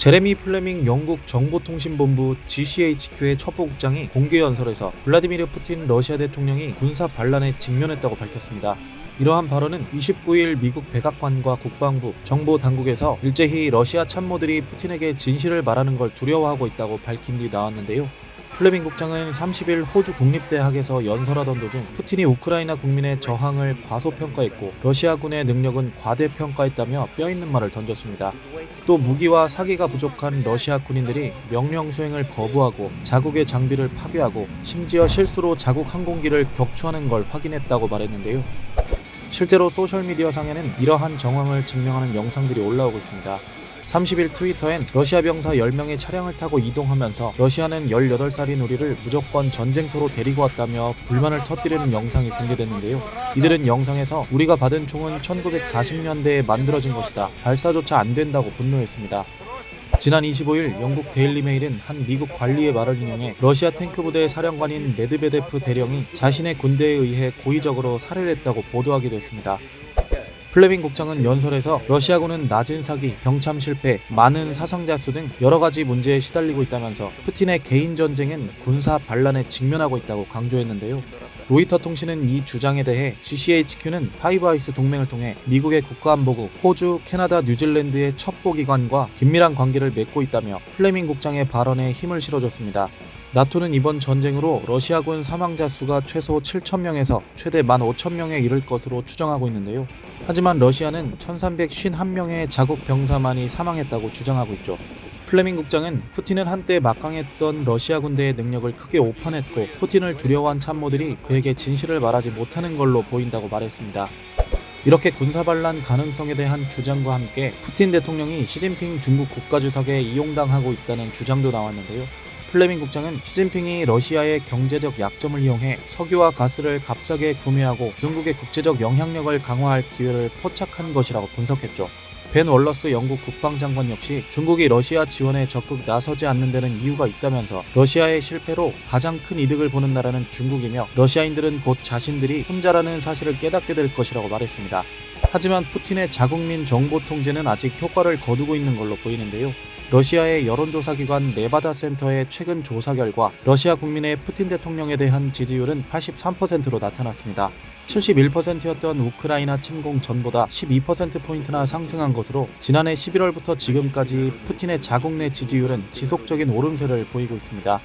제레미 플레밍 영국 정보통신본부 GCHQ의 첩보국장이 공개연설에서 블라디미르 푸틴 러시아 대통령이 군사 반란에 직면했다고 밝혔습니다. 이러한 발언은 29일 미국 백악관과 국방부, 정보당국에서 일제히 러시아 참모들이 푸틴에게 진실을 말하는 걸 두려워하고 있다고 밝힌 뒤 나왔는데요. 플레밍 국장은 30일 호주 국립대학에서 연설하던 도중 푸틴이 우크라이나 국민의 저항을 과소평가했고 러시아군의 능력은 과대평가했다며 뼈있는 말을 던졌습니다. 또 무기와 사기가 부족한 러시아 군인들이 명령 수행을 거부하고 자국의 장비를 파괴하고 심지어 실수로 자국 항공기를 격추하는 걸 확인했다고 말했는데요. 실제로 소셜미디어상에는 이러한 정황을 증명하는 영상들이 올라오고 있습니다. 30일 트위터엔 러시아 병사 10명이 차량을 타고 이동하면서 러시아는 18살인 우리를 무조건 전쟁터로 데리고 왔다며 불만을 터뜨리는 영상이 공개됐는데요. 이들은 영상에서 우리가 받은 총은 1940년대에 만들어진 것이다. 발사조차 안 된다고 분노했습니다. 지난 25일 영국 데일리메일은 한 미국 관리의 말을 인용해 러시아 탱크부대 사령관인 메드베데프 대령이 자신의 군대에 의해 고의적으로 살해됐다고 보도하기도 했습니다. 플레밍 국장은 연설에서 러시아군은 낮은 사기, 병참 실패, 많은 사상자 수 등 여러가지 문제에 시달리고 있다면서 푸틴의 개인 전쟁은 군사 반란에 직면하고 있다고 강조했는데요. 로이터 통신은 이 주장에 대해 GCHQ는 파이브 아이스 동맹을 통해 미국의 국가안보국, 호주, 캐나다, 뉴질랜드의 첩보기관과 긴밀한 관계를 맺고 있다며 플레밍 국장의 발언에 힘을 실어줬습니다. 나토는 이번 전쟁으로 러시아군 사망자 수가 최소 7,000명에서 최대 15,000명에 이를 것으로 추정하고 있는데요. 하지만 러시아는 1,351명의 자국 병사만이 사망했다고 주장하고 있죠. 플레밍 국장은 푸틴은 한때 막강했던 러시아 군대의 능력을 크게 오판했고 푸틴을 두려워한 참모들이 그에게 진실을 말하지 못하는 걸로 보인다고 말했습니다. 이렇게 군사반란 가능성에 대한 주장과 함께 푸틴 대통령이 시진핑 중국 국가주석에 이용당하고 있다는 주장도 나왔는데요. 플레밍 국장은 시진핑이 러시아의 경제적 약점을 이용해 석유와 가스를 값싸게 구매하고 중국의 국제적 영향력을 강화할 기회를 포착한 것이라고 분석했죠. 벤 월러스 영국 국방장관 역시 중국이 러시아 지원에 적극 나서지 않는 데는 이유가 있다면서 러시아의 실패로 가장 큰 이득을 보는 나라는 중국이며 러시아인들은 곧 자신들이 혼자라는 사실을 깨닫게 될 것이라고 말했습니다. 하지만 푸틴의 자국민 정보 통제는 아직 효과를 거두고 있는 걸로 보이는데요. 러시아의 여론조사기관 레바다 센터의 최근 조사 결과 러시아 국민의 푸틴 대통령에 대한 지지율은 83%로 나타났습니다. 71%였던 우크라이나 침공 전보다 12%포인트나 상승한 것으로 지난해 11월부터 지금까지 푸틴의 자국 내 지지율은 지속적인 오름세를 보이고 있습니다.